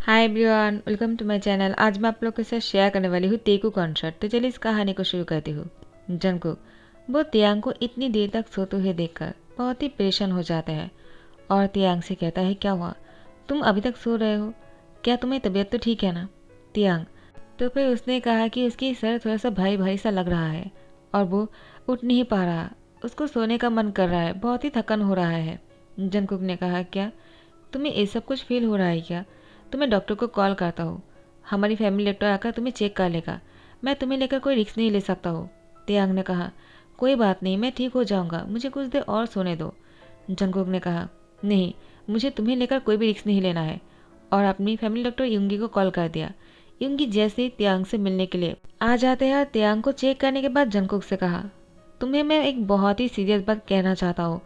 Hi everyone, welcome to my channel. आज मैं आप लोग के साथ शेयर करने वाली हूँ तेकू कॉन्सर्ट। तो चलिए इस कहानी को शुरू करती हूँ। जंगकुक वो तियांग को इतनी देर तक सोते हुए देखकर बहुत ही परेशान हो जाते हैं और तियांग से कहता है, क्या हुआ, तुम अभी तक सो रहे हो? क्या तुम्हें तबीयत तो ठीक है ना? तियांग तो फिर उसने कहा कि उसकी सर थोड़ा सा भारी भारी सा लग रहा है और वो उठ नहीं पा रहा। उसको सोने का मन कर रहा है, बहुत ही थकन हो रहा है। जंगकुक ने कहा, क्या तुम्हें ये सब कुछ फील हो रहा है क्या? तो मैं डॉक्टर को कॉल करता हूँ। हमारी फैमिली डॉक्टर आकर तुम्हें चेक कर लेगा। मैं तुम्हें लेकर कोई रिस्क नहीं ले सकता हूँ। तियांग ने कहा, कोई बात नहीं, मैं ठीक हो जाऊँगा, मुझे कुछ देर और सोने दो। जंगकुक ने कहा, नहीं, मुझे तुम्हें लेकर कोई भी रिस्क नहीं लेना है। और अपनी फैमिली डॉक्टर युंगी को कॉल कर दिया। युंगी जैसे ही तियांग से मिलने के लिए आ जाते हैं और तियांग को चेक करने के बाद जंगकुक से कहा, तुम्हें मैं एक बहुत ही सीरियस बात कहना चाहता हूँ।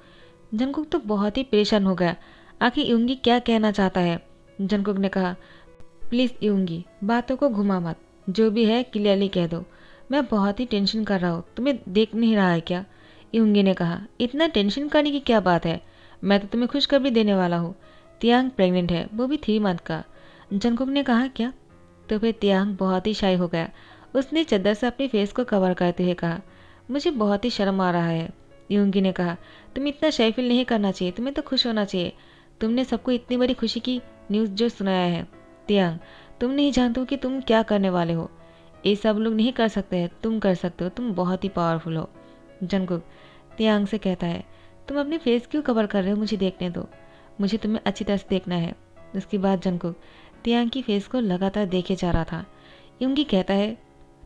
जंगकुक तो बहुत ही परेशान हो गया। आखिर युंगी क्या कहना चाहता है? जंगकुक ने कहा, प्लीज़ युंगी, बातों को घुमा मत, जो भी है क्लियरली कह दो। मैं बहुत ही टेंशन कर रहा हूँ, तुम्हें देख नहीं रहा है क्या? युंगी ने कहा, इतना टेंशन करने की क्या बात है, मैं तो तुम्हें खुशखबरी देने वाला हूँ। तियांग प्रेग्नेंट है, वो भी 3 मंथ का। जंगकुक ने कहा, क्या? तो फिर तियांग बहुत ही शाय हो गया। उसने चद्दर से अपनी फेस को कवर करते हुए कहा, मुझे बहुत ही शर्म आ रहा है। युंगी ने कहा, तुम इतना शाय फील नहीं करना चाहिए, तुम्हें तो खुश होना चाहिए। तुमने सबको इतनी बड़ी खुशी की न्यूज़ जो सुनाया है। तियांग, तुम नहीं जानते हो कि तुम क्या करने वाले हो। ये सब लोग नहीं कर सकते हैं, तुम कर सकते हो, तुम बहुत ही पावरफुल हो। जंगकुक तियांग से कहता है, तुम अपने फेस क्यों कवर कर रहे हो, मुझे देखने दो, मुझे तुम्हें अच्छी तरह से देखना है। उसके बाद जंगकुक तियांग की फेस को लगातार देखे जा रहा था। युंगी कहता है,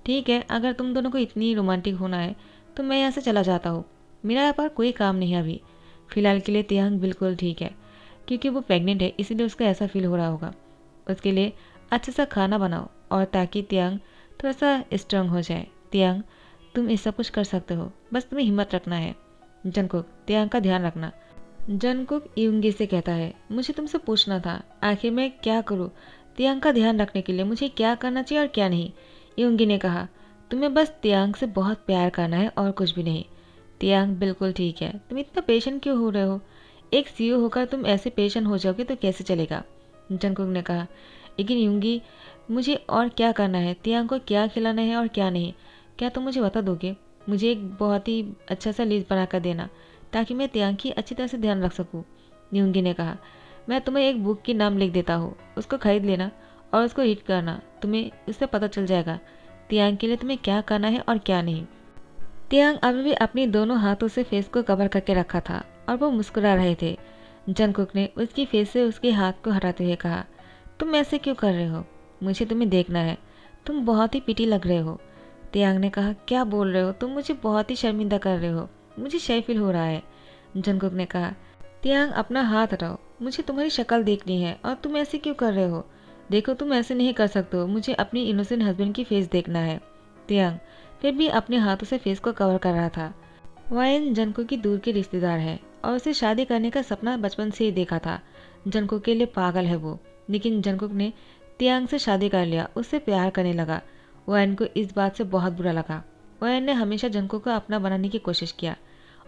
ठीक है, अगर तुम दोनों को इतनी रोमांटिक होना है तो मैं यहाँ से चला जाता हूँ, मेरा यहाँ पर कोई काम नहीं है अभी। फ़िलहाल के लिए तियांग बिल्कुल ठीक है, क्योंकि वो प्रेग्नेंट है, इसीलिए उसको ऐसा फील हो रहा होगा। उसके लिए अच्छा सा खाना बनाओ और ताकि तियांग थोड़ा सा स्ट्रांग हो जाए। तियांग, तुम ये सब कुछ कर सकते हो, बस तुम्हें हिम्मत रखना है। जंगकुक तियांग का ध्यान रखना। जंगकुक युंगी से कहता है, मुझे तुमसे पूछना था, आखिर मैं क्या करूँ तियांग का ध्यान रखने के लिए, मुझे क्या करना चाहिए और क्या नहीं? युंगी ने कहा, तुम्हें बस तियांग से बहुत प्यार करना है और कुछ भी नहीं। तियांग बिल्कुल ठीक है, तुम इतना पेशेंट क्यों हो रहे हो? एक सीईओ होकर तुम ऐसे पेशेंट हो जाओगे तो कैसे चलेगा? जंगकुक ने कहा, लेकिन युंगी, मुझे और क्या करना है, तियांग को क्या खिलाना है और क्या नहीं, क्या तुम मुझे बता दोगे? मुझे एक बहुत ही अच्छा सा लिस्ट बना कर देना, ताकि मैं तियांग की अच्छी तरह से ध्यान रख सकूँ। युंगी ने कहा, मैं तुम्हें एक बुक की नाम लिख देता हूँ, उसको खरीद लेना और उसको रीड करना, तुम्हें उससे पता चल जाएगा तियांग के लिए तुम्हें क्या करना है और क्या नहीं। तियांग अभी भी अपनी दोनों हाथों से फेस को कवर करके रखा था और वो मुस्कुरा रहे थे। जंगकुक ने उसकी फेस से उसके हाथ को हटाते हुए कहा, तुम ऐसे क्यों कर रहे हो? मुझे तुम्हें देखना है, तुम बहुत ही पिटी लग रहे हो। तियांग ने कहा, क्या बोल रहे हो तुम, मुझे बहुत ही शर्मिंदा कर रहे हो, मुझे शाय फील हो रहा है। जंगकुक ने कहा, तियांग अपना हाथ हटाओ, मुझे तुम्हारी शक्ल देखनी है और तुम ऐसे क्यों कर रहे हो? देखो, तुम ऐसे नहीं कर सकते हो, मुझे अपनी इनोसेंट हस्बैंड की फेस देखना है। तियांग फिर भी अपने हाथों से फेस को कवर कर रहा था। वायन जंगकुक की दूर की रिश्तेदार है और उसे शादी करने का सपना बचपन से ही देखा था। जंगकुक के लिए पागल है वो, लेकिन जंगकुक ने तियांग से शादी कर लिया, उससे प्यार करने लगा। वायन को इस बात से बहुत बुरा लगा। वायन ने हमेशा जंगकुक को अपना बनाने की कोशिश किया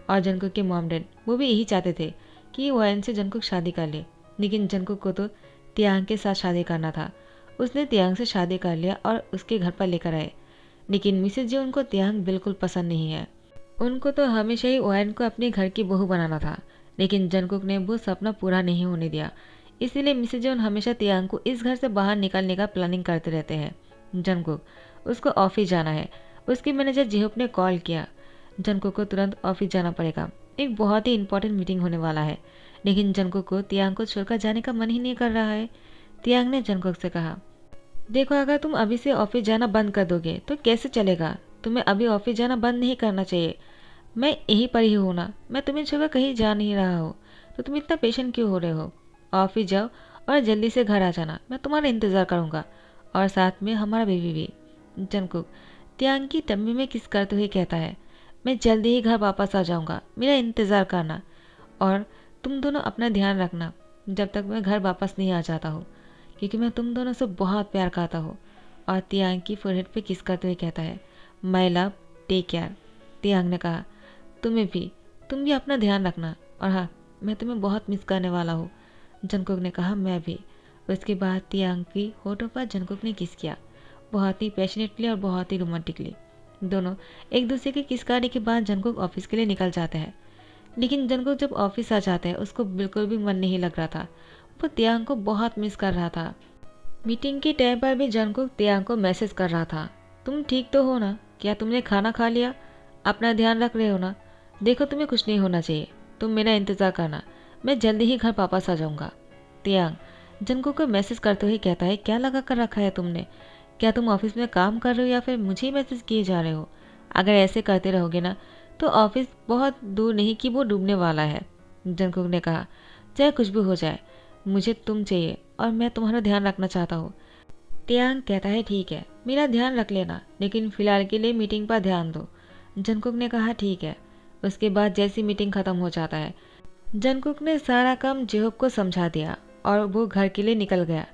और जंगकुक के मॉम डैड वो भी यही चाहते थे कि वायन से जंगकुक शादी कर ले, लेकिन जंगकुक को तो तियांग के साथ शादी करना था। उसने तियांग से शादी कर लिया और उसके घर पर लेकर आए, लेकिन मिसेज जी उनको तियांग बिल्कुल पसंद नहीं है। उनको तो हमेशा ही ओयन को अपने घर की बहू बनाना था, लेकिन जंगकुक ने वो सपना पूरा नहीं होने दिया। इसीलिए मिसेज जोन हमेशा तियांग को इस घर से बाहर निकालने का प्लानिंग करते रहते हैं। जंगकुक उसको ऑफिस जाना है। उसकी मैनेजर जिहोप ने कॉल किया। जंगकुक को तुरंत ऑफिस जाना पड़ेगा, एक बहुत ही इंपॉर्टेंट मीटिंग होने वाला है। लेकिन जंगकुक को तियांग को छोड़कर जाने का मन ही नहीं कर रहा है। तियांग ने जंगकुक से कहा, देखो, अगर तुम अभी से ऑफिस जाना बंद कर दोगे तो कैसे चलेगा? तुम्हें अभी ऑफिस जाना बंद नहीं करना चाहिए। मैं यहीं पर ही हूँ ना, मैं तुम्हें छोड़कर कहीं जा नहीं रहा हूँ, तो तुम इतना पेशेंट क्यों हो रहे हो? ऑफिस जाओ और जल्दी से घर आ जाना, मैं तुम्हारा इंतज़ार करूँगा, और साथ में हमारा बेबी भी। जंगकुक तियांग की टम्मी में किस करते हुए कहता है, मैं जल्दी ही घर वापस आ जाऊँगा, मेरा इंतज़ार करना, और तुम दोनों अपना ध्यान रखना जब तक मैं घर वापस नहीं आ जाता हूँ, क्योंकि मैं तुम दोनों से बहुत प्यार करता हूँ। और तियांग की फोरहेड पे किस करते हुए कहता है, माई लव, टेक केयर। तियांग ने कहा, तुम भी अपना ध्यान रखना, और हाँ, मैं तुम्हें बहुत मिस करने वाला हूँ। जंगकुक ने कहा, मैं भी। उसके बाद तियांग की होठों पर जंगकुक ने किस किया, बहुत ही पैशनेटली और बहुत ही रोमांटिकली। दोनों एक दूसरे के किस करने के बाद जंगकुक ऑफिस के लिए निकल जाते हैं। लेकिन जंगकुक जब ऑफिस आ जाते हैं उसको बिल्कुल भी मन नहीं लग रहा था। वो तियांग को बहुत मिस कर रहा था। मीटिंग के टाइम पर भी जंगकुक तियांग को मैसेज कर रहा था, तुम ठीक तो हो ना? क्या तुमने खाना खा लिया? अपना ध्यान रख रहे हो ना? देखो तुम्हें कुछ नहीं होना चाहिए, तुम मेरा इंतज़ार करना, मैं जल्दी ही घर वापस आ जाऊंगा। तियांग जंगकुक को मैसेज करते हुए कहता है, क्या लगा कर रखा है तुमने? क्या तुम ऑफिस में काम कर रहे हो या फिर मुझे ही मैसेज किए जा रहे हो? अगर ऐसे करते रहोगे ना तो ऑफिस बहुत दूर नहीं कि वो डूबने वाला है। जंगकुक ने कहा, चाहे कुछ भी हो जाए मुझे तुम चाहिए और मैं तुम्हारा ध्यान रखना चाहता हूँ। तियांग कहता है, ठीक है मेरा ध्यान रख लेना, लेकिन फिलहाल के लिए मीटिंग पर ध्यान दो। जंगकुक ने कहा, ठीक है। उसके बाद जैसी मीटिंग खत्म हो जाता है जंगकुक ने सारा काम जेहोब को समझा दिया और वो घर के लिए निकल गया।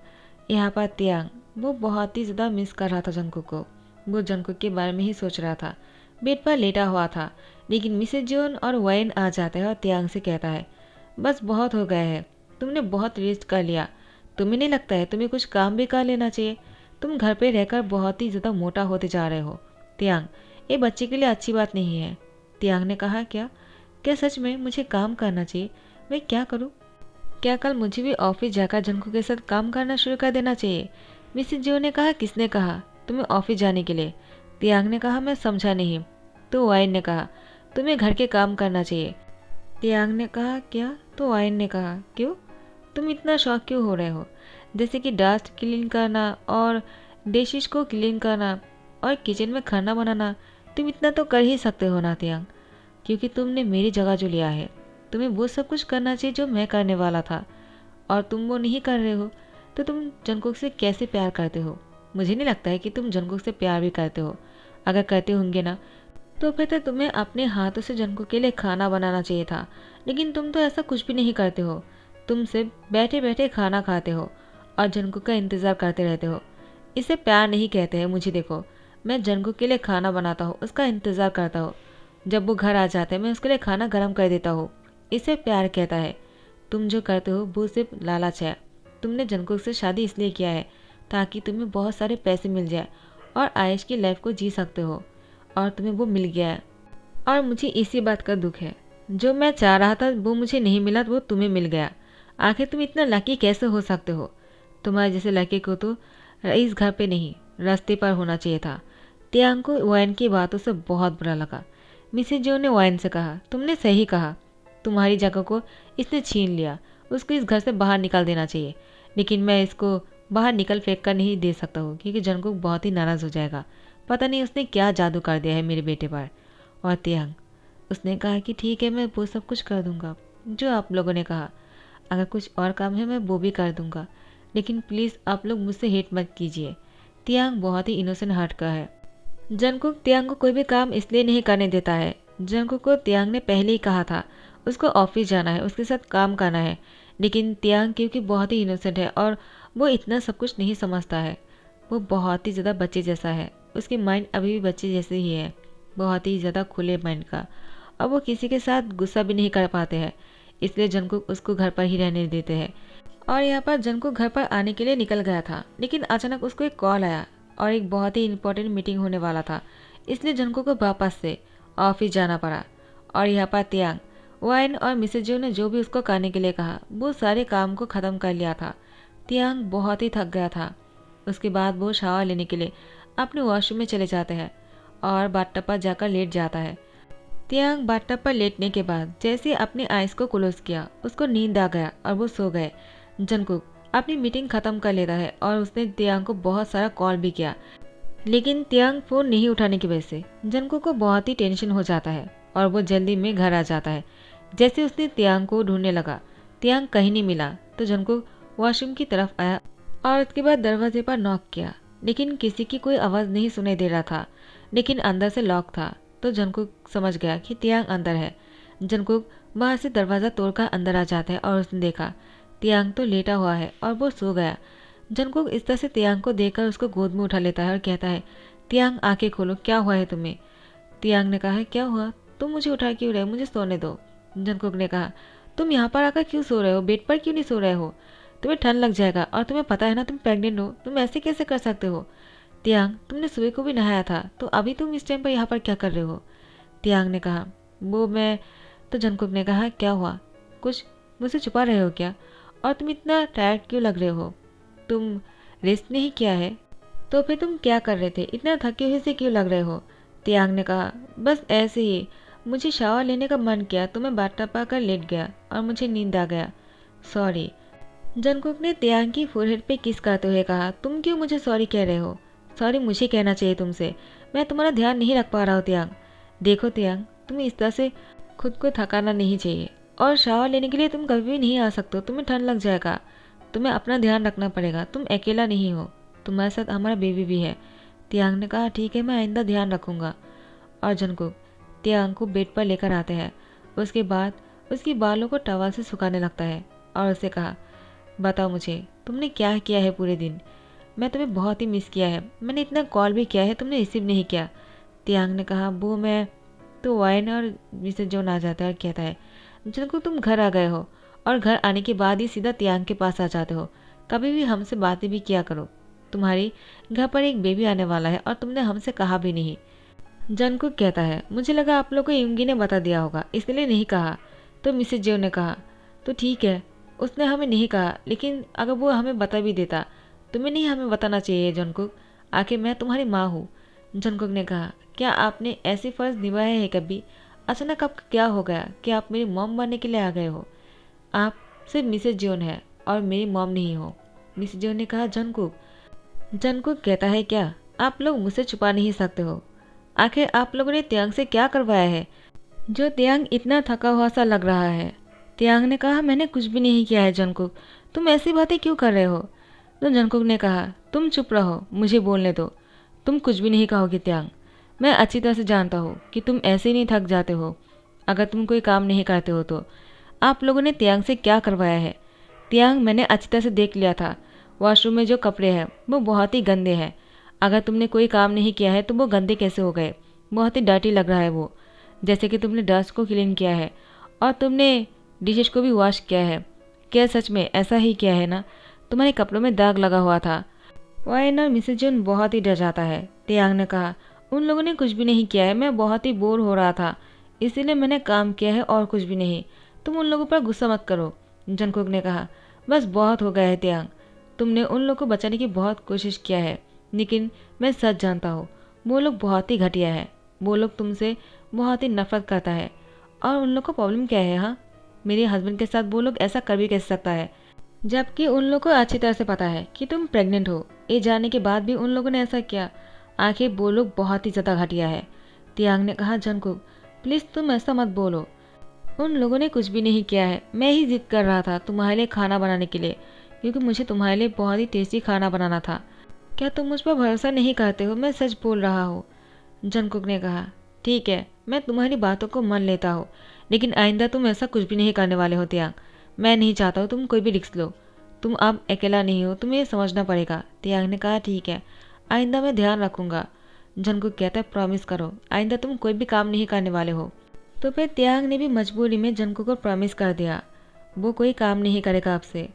यहाँ पर तियांग वो बहुत ही ज़्यादा मिस कर रहा था जंगकुक को। वो जंगकुक के बारे में ही सोच रहा था। बेड पर लेटा हुआ था, लेकिन मिसेज जोन और वाइन आ जाता है और तियांग से कहता है, बस बहुत हो गया है, तुमने बहुत रेस्ट कर लिया। तुम्हें नहीं लगता है तुम्हें कुछ काम भी कर लेना चाहिए? तुम घर पे रहकर बहुत ही ज़्यादा मोटा होते जा रहे हो। तियांग ये बच्चे के लिए अच्छी बात नहीं है। तियांग ने कहा, क्या क्या सच में मुझे काम करना चाहिए? मैं क्या करूं? क्या कल मुझे भी ऑफिस जाकर जंकू के साथ काम करना शुरू कर देना चाहिए? मिसेज जियो ने कहा, किसने कहा तुम्हें ऑफिस जाने के लिए? तियांग ने कहा, मैं समझा नहीं। तो वाइन ने कहा, तुम्हें घर के काम करना चाहिए। तियांग ने कहा, क्या? तो वाइन ने कहा, क्यों? तुम इतना शौक क्यों हो रहे हो? जैसे कि डस्ट क्लीन करना और डिशेस को क्लीन करना और किचन में खाना बनाना, तुम इतना तो कर ही सकते हो ना तियांग, क्योंकि तुमने मेरी जगह जो लिया है। तुम्हें वो सब कुछ करना चाहिए जो मैं करने वाला था, और तुम वो नहीं कर रहे हो तो तुम जंकुक से कैसे प्यार करते हो? मुझे नहीं लगता है कि तुम जंकुक से प्यार भी करते हो। अगर करते होंगे ना तो फिर तो तुम्हें अपने हाथों से जंकुक के लिए खाना बनाना चाहिए था, लेकिन तुम तो ऐसा कुछ भी नहीं करते हो। तुम सिर्फ बैठे बैठे खाना खाते हो और जंकुक का इंतज़ार करते रहते हो। इसे प्यार नहीं कहते हैं। मुझे देखो, मैं जंकुक के लिए खाना बनाता हूँ, उसका इंतज़ार करता हूँ। जब वो घर आ जाते हैं मैं उसके लिए खाना गर्म कर देता हूँ। इसे प्यार कहता है। तुम जो करते हो वो सिर्फ लालच है। तुमने जंकुक से शादी इसलिए किया है ताकि तुम्हें बहुत सारे पैसे मिल जाए और आयश की लाइफ को जी सकते हो, और तुम्हें वो मिल गया है। और मुझे इसी बात का दुख है, जो मैं चाह रहा था वो मुझे नहीं मिला, वो तुम्हें मिल गया। आखिर तुम इतना लकी कैसे हो सकते हो? तुम्हारे जैसे लकी को तो इस घर पे नहीं, रास्ते पर होना चाहिए था। तियांग को वाइन की बातों से बहुत बुरा लगा। मिसेज जो ने वाइन से कहा, तुमने सही कहा, तुम्हारी जगह को इसने छीन लिया, उसको इस घर से बाहर निकाल देना चाहिए। लेकिन मैं इसको बाहर निकल फेंक कर नहीं दे सकता हूँ, क्योंकि जंकुक बहुत ही नाराज़ हो जाएगा। पता नहीं उसने क्या जादू कर दिया है मेरे बेटे पर। और तियांग उसने कहा कि ठीक है, मैं वो सब कुछ कर दूंगा जो आप लोगों ने कहा। अगर कुछ और काम है मैं वो भी कर दूंगा, लेकिन प्लीज़ आप लोग मुझसे हेट मत कीजिए। तियांग बहुत ही इनोसेंट हार्ट का है। जंकुक तियांग को कोई भी काम इसलिए नहीं करने देता है। जंकुक को तियांग ने पहले ही कहा था उसको ऑफिस जाना है, उसके साथ काम करना है, लेकिन तियांग क्योंकि बहुत ही इनोसेंट है और वो इतना सब कुछ नहीं समझता है। वो बहुत ही ज़्यादा बच्चे जैसा है, उसकी माइंड अभी भी बच्चे जैसे ही है, बहुत ही ज़्यादा खुले माइंड का। और वो किसी के साथ गुस्सा भी नहीं कर पाते हैं, इसलिए जंकुक उसको घर पर ही रहने देते हैं। और यहाँ पर जंकुक घर पर आने के लिए निकल गया था, लेकिन अचानक उसको एक कॉल आया और एक बहुत ही इम्पोर्टेंट मीटिंग होने वाला था, इसलिए जंकुक को वापस से ऑफिस जाना पड़ा। और यहाँ पर तियांग वाइन और मिसेज जो ने जो भी उसको करने के लिए कहा वो सारे काम को ख़त्म कर लिया था। तियांग बहुत ही थक गया था। उसके बाद वो शावर लेने के लिए अपने वॉशरूम में चले जाते हैं और बाथटब पर जाकर लेट जाता है। तियांग बाथटब पर लेटने के बाद जैसे अपने आइज को क्लोज किया, उसको नींद आ गया और वो सो गए। जंकुक अपनी मीटिंग ख़त्म कर लेता है और उसने तियांग को बहुत सारा कॉल भी किया, लेकिन तियांग फ़ोन नहीं उठाने की वजह से जंकुक को बहुत ही टेंशन हो जाता है और वो जल्दी में घर आ जाता है। जैसे उसने तियांग को ढूंढने लगा, तियांग कहीं नहीं मिला, तो जंकुक वॉशरूम की तरफ आया और उसके बाद दरवाजे पर नॉक किया, लेकिन किसी की कोई आवाज़ नहीं सुनाई दे रहा था, लेकिन अंदर से लॉक था। तो जंकुक समझ गया कि तियांग अंदर है। जंकुक बाहर से दरवाज़ा तोड़कर अंदर आ जाता है और उसने देखा तियांग तो लेटा हुआ है और वो सो गया। जंकुक इस तरह से तियांग को देखकर उसको गोद में उठा लेता है और कहता है, तियांग आंखें खोलो, क्या हुआ है तुम्हें? तियांग ने कहा, क्या हुआ? तुम मुझे उठा क्यों रहे हो? मुझे सोने दो। जंकुक ने कहा, तुम यहाँ पर आकर क्यों सो रहे हो? बेड पर क्यों नहीं सो रहे हो? तुम्हें ठंड लग जाएगा और तुम्हें पता है ना तुम प्रेग्नेंट हो, तुम ऐसे कैसे कर सकते हो? तियांग, तुमने सुबह को भी नहाया था, तो अभी तुम इस टाइम पर यहाँ पर क्या कर रहे हो? तियांग ने कहा, वो मैं। तो जंगकुक ने कहा, क्या हुआ? कुछ मुझसे छुपा रहे हो क्या? और तुम इतना टायर्ड क्यों लग रहे हो? तुम रेस्ट नहीं किया है? तो फिर तुम क्या कर रहे थे? इतना थके हुए से क्यों लग रहे हो? तियांग ने कहा, बस ऐसे ही, मुझे शावर लेने का मन किया तो मैं बाथ टब आकर लेट गया और मुझे नींद आ गया। सॉरी। जंगकुक ने तियांग की फोरहेड पे किस करते हुए कहा, तुम क्यों मुझे सॉरी कह रहे हो? सॉरी मुझे कहना चाहिए तुमसे, मैं तुम्हारा ध्यान नहीं रख पा रहा हूँ तियांग। देखो तियांग, तुम्हें इस तरह से खुद को थकाना नहीं चाहिए, और शावर लेने के लिए तुम कभी भी नहीं आ सकते हो, तुम्हें ठंड लग जाएगा। तुम्हें अपना ध्यान रखना पड़ेगा, तुम अकेला नहीं हो, तुम्हारे साथ हमारा बेबी भी है। तियांग ने कहा, ठीक है, मैं आइंदा ध्यान रखूंगा। और जंगकुक तियांग को बेड पर लेकर आते हैं। उसके बाद उसकी बालों को टवल से सुखाने लगता है और उसे कहा, बताओ मुझे तुमने क्या किया है पूरे दिन? मैं तुम्हें बहुत ही मिस किया है, मैंने इतना कॉल भी किया है, तुमने रिसीव नहीं किया। तियांग ने कहा, वो मैं तो वाइन और मिसेज जोन आ जाता है और कहता है, जंगकुक तुम घर आ गए हो और घर आने के बाद ही सीधा तियांग के पास आ जाते हो, कभी भी हमसे बातें भी किया करो। तुम्हारी घर पर एक बेबी आने वाला है और तुमने हमसे कहा भी नहीं। जंगकुक कहता है, मुझे लगा आप लोग को युंगी ने बता दिया होगा, इसलिए नहीं कहा। तो मिसेज जेव ने कहा, तो ठीक है, उसने हमें नहीं कहा, लेकिन अगर वो हमें बता भी देता, तुम्हें नहीं हमें बताना चाहिए जंगकुक, आखिर मैं तुम्हारी माँ हूँ। जंगकुक ने कहा, क्या आपने ऐसी फ़र्ज निभाया है कभी? अचानक आपका क्या हो गया कि आप मेरी मॉम बनने के लिए आ गए हो? आप सिर्फ मिसेज जोन है और मेरी मॉम नहीं हो। मिसेज जोन ने कहा, जंगकुक। जंगकुक कहता है, क्या आप लोग मुझसे छुपा नहीं सकते हो? आखिर आप लोगों ने तियांग से क्या करवाया है जो तियांग इतना थका हुआ सा लग रहा है? तियांग ने कहा, मैंने कुछ भी नहीं किया है जंगकुक, तुम ऐसी बातें क्यों कर रहे हो? तो जंगकुक ने कहा, तुम चुप रहो, मुझे बोलने दो, तुम कुछ भी नहीं कहोगे तियांग। मैं अच्छी तरह से जानता हूँ कि तुम ऐसे ही नहीं थक जाते हो अगर तुम कोई काम नहीं करते हो तो। आप लोगों ने तियांग से क्या करवाया है? तियांग, मैंने अच्छी तरह से देख लिया था, वॉशरूम में जो कपड़े हैं वो बहुत ही गंदे हैं। अगर तुमने कोई काम नहीं किया है तो वो गंदे कैसे हो गए? बहुत ही डर्टी लग रहा है वो, जैसे कि तुमने डस्ट को क्लीन किया है और तुमने डिशेज को भी वॉश किया है। क्या सच में ऐसा ही किया है ना? तुम्हारे कपड़ों में दाग लगा हुआ था। वाइन और मिसेज जोन बहुत ही डर जाता है। तियांग ने कहा, उन लोगों ने कुछ भी नहीं किया है, मैं बहुत ही बोर हो रहा था इसीलिए मैंने काम किया है और कुछ भी नहीं। तुम उन लोगों पर गुस्सा मत करो। जंगकुक ने कहा, बस बहुत हो गया है तियांग, तुमने उन लोगों को बचाने की बहुत कोशिश किया है, लेकिन मैं सच जानता हूँ वो लोग बहुत ही घटिया है। वो लोग तुमसे बहुत ही नफरत करता है। और उन लोग को प्रॉब्लम क्या है? हाँ, मेरे हस्बैंड के साथ वो लोग ऐसा कर भी कैसे सकता है, जबकि उन लोग को अच्छी तरह से पता है कि तुम प्रेग्नेंट हो। ये जानने के बाद भी उन लोगों ने ऐसा किया। आखिर वो लोग बहुत ही ज़्यादा घटिया है। तियांग ने कहा, जंगकुक प्लीज़ तुम ऐसा मत बोलो, उन लोगों ने कुछ भी नहीं किया है। मैं ही जिद कर रहा था तुम्हारे लिए खाना बनाने के लिए, क्योंकि मुझे तुम्हारे लिए बहुत ही टेस्टी खाना बनाना था। क्या तुम मुझ पर भरोसा नहीं करते हो? मैं सच बोल रहा हूँ। जंगकुक ने कहा, ठीक है, मैं तुम्हारी बातों को मान लेता हूँ, लेकिन आइंदा तुम ऐसा कुछ भी नहीं करने वाले हो तियांग। मैं नहीं चाहता हूँ तुम कोई भी रिस्क लो। तुम अब अकेला नहीं हो, तुम्हें ये समझना पड़ेगा। तियांग ने कहा, ठीक है, आइंदा मैं ध्यान रखूंगा। जंगकुक कहता है, प्रॉमिस करो आइंदा तुम कोई भी काम नहीं करने वाले हो। तो फिर तियांग ने भी मजबूरी में जंगकुक को प्रॉमिस कर दिया वो कोई काम नहीं करेगा आपसे।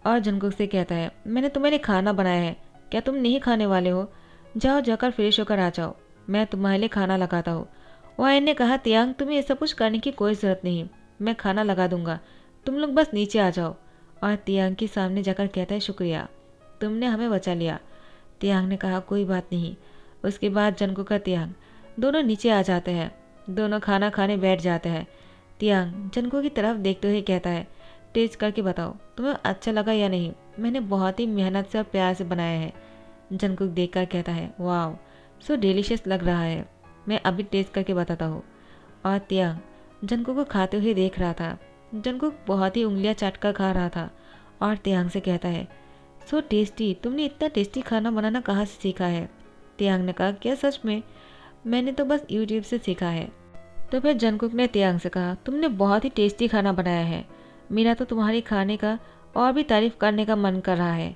और जंगकुक से कहता है, मैंने तुम्हारे लिए खाना बनाया है, क्या तुम नहीं खाने वाले हो? जाओ जाकर फ्रेश होकर आ जाओ, मैं तुम्हारे लिए खाना लगाता हूँ। वायन ने कहा, तियांग तुम्हें ये सब कुछ करने की कोई ज़रूरत नहीं, मैं खाना लगा दूंगा, तुम लोग बस नीचे आ जाओ। और तियांग के सामने जाकर कहता है, शुक्रिया, तुमने हमें बचा लिया। तियांग ने कहा, कोई बात नहीं। उसके बाद जंगकुक का तियांग दोनों नीचे आ जाते हैं, दोनों खाना खाने बैठ जाते हैं। तियांग जंगकुक की तरफ देखते हुए कहता है, टेस्ट करके बताओ तुम्हें अच्छा लगा या नहीं, मैंने बहुत ही मेहनत से और प्यार से बनाया है। जंगकुक देखकर कहता है, वाह सो डिलीशियस लग रहा है, मैं अभी टेस्ट करके बताता हूँ। और तियांग जंगकुक को खाते हुए देख रहा था। जंगकुक बहुत ही उंगलियां चाट कर खा रहा था और तियांग से कहता है, सो टेस्टी, तुमने इतना टेस्टी खाना बनाना कहाँ से सीखा है? तियांग ने कहा, क्या सच में? मैंने तो बस यूट्यूब से सीखा है। तो फिर जंगकुक ने तियांग से कहा, तुमने बहुत ही टेस्टी खाना बनाया है, मेरा तो तुम्हारे खाने का और भी तारीफ करने का मन कर रहा है।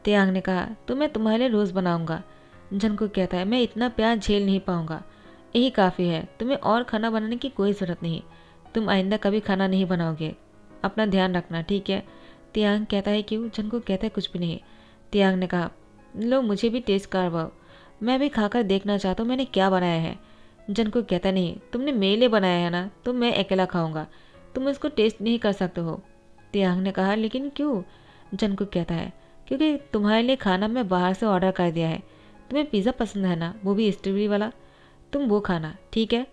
तियांग ने कहा, तो मैं तुम्हारे लिए रोज़ बनाऊंगा। जंगकुक कहता है, मैं इतना प्यार झेल नहीं पाऊंगा, यही काफ़ी है, तुम्हें और खाना बनाने की कोई ज़रूरत नहीं, तुम आइंदा कभी खाना नहीं बनाओगे, अपना ध्यान रखना, ठीक है? तियांग कहता है क्यों? जंगकुक कहता है कुछ भी नहीं। तियांग ने कहा लो मुझे भी टेस्ट करवाओ, मैं भी खाकर देखना चाहता हूँ मैंने क्या बनाया है। जंगकुक कहता नहीं, तुमने मेरे लिए बनाया है ना, तो मैं अकेला खाऊंगा, तुम इसको टेस्ट नहीं कर सकते हो। तियांग ने कहा लेकिन क्यों? जंगकुक कहता है क्योंकि तुम्हारे लिए खाना मैं बाहर से ऑर्डर कर दिया है। तुम्हें पिज़्ज़ा पसंद है ना, वो भी स्ट्रॉबेरी वाला, तुम वो खाना, ठीक है?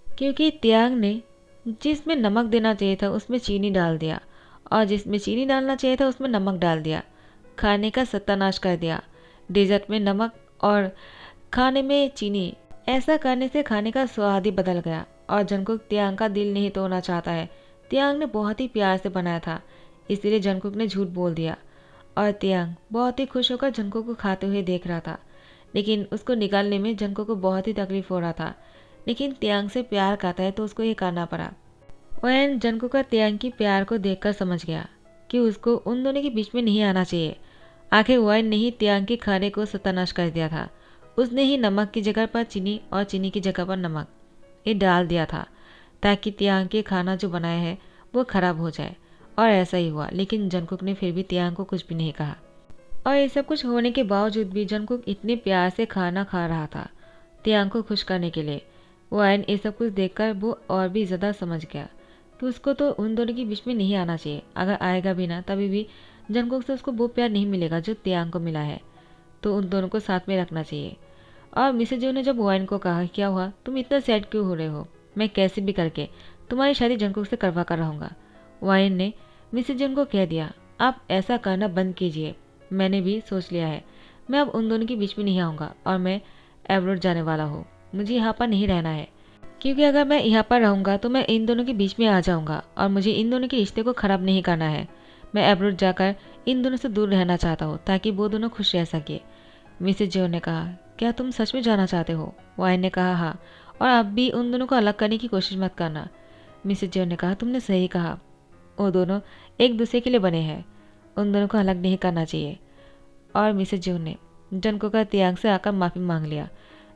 क्योंकि तियांग ने जिसमें नमक देना चाहिए था उसमें चीनी डाल दिया, और जिसमें चीनी डालना चाहिए था उसमें नमक डाल दिया। खाने का सत्यानाश कर दिया। डेजर्ट में नमक और खाने में चीनी, ऐसा करने से खाने का स्वाद ही बदल गया। और जंगकुक तियांग का दिल नहीं तोड़ना चाहता है। तियांग ने बहुत ही प्यार से बनाया था, इसीलिए जंगकुक ने झूठ बोल दिया। और तियांग बहुत ही खुश होकर जंगकुक को खाते हुए देख रहा था, लेकिन उसको निकालने में जंगकुक को बहुत ही तकलीफ हो रहा था। लेकिन तियांग से प्यार करता है तो उसको ये करना पड़ा। वैन जंगकुक का तियांग की प्यार को देखकर समझ गया कि उसको उन दोनों के बीच में नहीं आना चाहिए। आखिर वैन ने ही तियांग के खाने को सत्यानाश कर दिया था। उसने ही नमक की जगह पर चीनी और चीनी की जगह पर नमक ये डाल दिया था, ताकि तियांग के खाना जो बनाया है वो खराब हो जाए। और ऐसा ही हुआ, लेकिन जंगकुक ने फिर भी तियांग को कुछ भी नहीं कहा। और ये सब कुछ होने के बावजूद भी जंगकुक इतने प्यार से खाना खा रहा था तियांग को खुश करने के लिए। वैन ये सब कुछ देखकर वो और भी ज़्यादा समझ गया कि उसको तो उन दोनों के बीच में नहीं आना चाहिए। अगर आएगा भी ना तभी भी जंगकुक से उसको वो प्यार नहीं मिलेगा जो तियांग को मिला है, तो उन दोनों को साथ में रखना चाहिए। और मिसेज जो ने जब वैन को कहा क्या हुआ, तुम इतना सैड क्यों हो रहे हो, मैं कैसे भी करके तुम्हारी शादी जंगकुक से करवा कर रहूँगा। वैन ने मिसेज को कह दिया आप ऐसा करना बंद कीजिए, मैंने भी सोच लिया है, मैं अब उन दोनों के बीच में नहीं आऊँगा और मैं एब्रोड जाने वाला हूँ। मुझे यहाँ पर नहीं रहना है, क्योंकि अगर मैं यहाँ पर रहूँगा तो मैं इन दोनों के बीच में आ जाऊँगा और मुझे इन दोनों के रिश्ते को ख़राब नहीं करना है। मैं एब्रोड जाकर इन दोनों से दूर रहना चाहता हूँ ताकि वो दोनों खुश रह सके। मिसेज जो ने कहा क्या तुम सच में जाना चाहते हो? वाइन ने कहा हाँ, और आप भी उन दोनों को अलग करने की कोशिश मत करना। मिसेज जो ने कहा तुमने सही कहा, वो दोनों एक दूसरे के लिए बने हैं, उन दोनों को अलग नहीं करना चाहिए। और मिसेज जो ने जंगकुक का तियांग से आकर माफ़ी मांग लिया।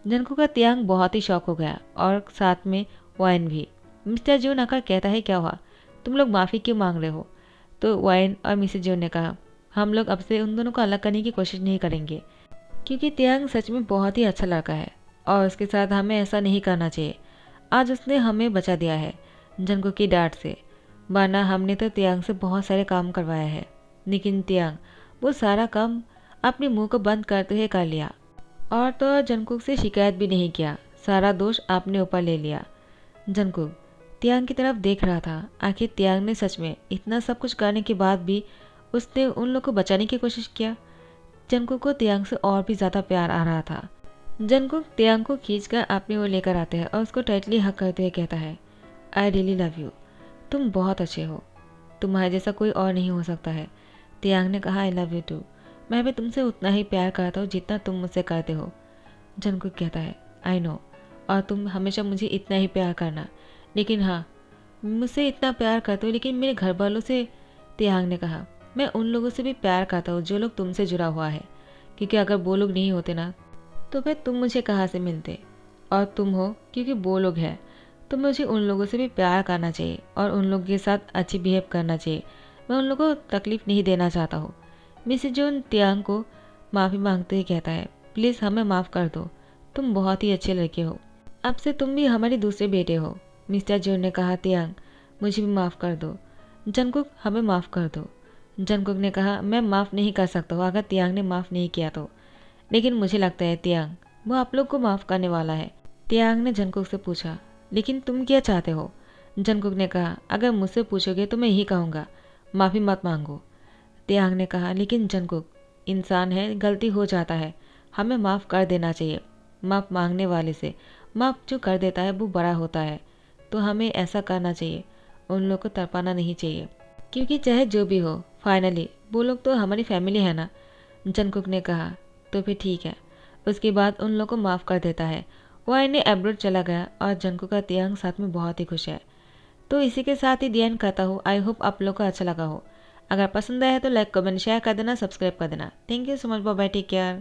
जंगकुक का तियांग बहुत ही शौक हो गया और साथ में वाइन भी। मिस्टर जून आकर कहता है क्या हुआ, तुम लोग माफ़ी क्यों मांग रहे हो? तो वाइन और मिसेज जून ने कहा हम लोग अब से उन दोनों को अलग करने की कोशिश नहीं करेंगे, क्योंकि तियांग सच में बहुत ही अच्छा लड़का है और उसके साथ हमें ऐसा नहीं करना चाहिए। आज उसने हमें बचा दिया है जंगकुक की डांट से, वरना हमने तो तियांग से बहुत सारे काम करवाया है, लेकिन तियांग वो सारा काम अपने मुंह को बंद करते हुए कर लिया और तो और जंगकुक से शिकायत भी नहीं किया, सारा दोष आपने ऊपर ले लिया। जंगकुक तियांग की तरफ देख रहा था, आखिर तियांग ने सच में इतना सब कुछ करने के बाद भी उसने उन लोग को बचाने की कोशिश किया। जंगकुक को तियांग से और भी ज़्यादा प्यार आ रहा था। जंगकुक तियांग को खींचकर अपनी ओर लेकर आते हैं और उसको टाइटली हक करते हुए कहता है आई रियली लव यू, तुम बहुत अच्छे हो, तुम्हारे जैसा कोई और नहीं हो सकता है। तियांग ने कहा आई लव यू टू, मैं भी तुमसे उतना ही प्यार करता हूँ जितना तुम मुझसे करते हो। जंगकुक कहता है आई नो, और तुम हमेशा मुझे इतना ही प्यार करना, लेकिन हाँ मुझसे इतना प्यार करते हो लेकिन मेरे घर वालों से। तियांग ने कहा मैं उन लोगों से भी प्यार करता हूँ जो लोग तुमसे जुड़ा हुआ है, क्योंकि अगर वो लोग नहीं होते ना तो फिर तुम मुझे कहाँ से मिलते, और तुम हो क्योंकि वो लोग हैं, तो मुझे उन लोगों से भी प्यार करना चाहिए और उन लोगों के साथ अच्छी बिहेव करना चाहिए, मैं उन लोगों को तकलीफ़ नहीं देना चाहता हूँ। मिसेज जोन तियांग को माफ़ी मांगते ही कहता है प्लीज़ हमें माफ़ कर दो, तुम बहुत ही अच्छे लड़के हो, अब से तुम भी हमारे दूसरे बेटे हो। मिस्टर जोन ने कहा तियांग मुझे भी माफ़ कर दो। जंगकुक हमें माफ़ कर दो। जंगकुक ने कहा मैं माफ़ नहीं कर सकता हूँ अगर तियांग ने माफ़ नहीं किया तो, लेकिन मुझे लगता है तियांग वो आप लोग को माफ़ करने वाला है। तियांग ने जंगकुक से पूछा लेकिन तुम क्या चाहते हो? जंगकुक ने कहा अगर मुझसे पूछोगे तो मैं यही कहूँगा माफ़ी मत मांगो। तियांग ने कहा लेकिन जंगकुक इंसान है, गलती हो जाता है, हमें माफ़ कर देना चाहिए। माफ़ मांगने वाले से माफ़ जो कर देता है वो बड़ा होता है, तो हमें ऐसा करना चाहिए, उन लोग को तड़पाना नहीं चाहिए, क्योंकि चाहे जो भी हो फाइनली वो लोग तो हमारी फैमिली है ना। जंगकुक ने कहा तो फिर ठीक है। उसके बाद उन लोग को माफ़ कर देता है। वो इन्हें एब्रोड चला गया और जंगकुक का तियांग साथ में बहुत ही खुश है। तो इसी के साथ ही दी एंड करता हूँ। आई होप आप लोग को अच्छा लगा हो। अगर पसंद आया तो लाइक कमेंट शेयर कर देना, सब्सक्राइब कर देना। Thank you so much, bye bye, take care.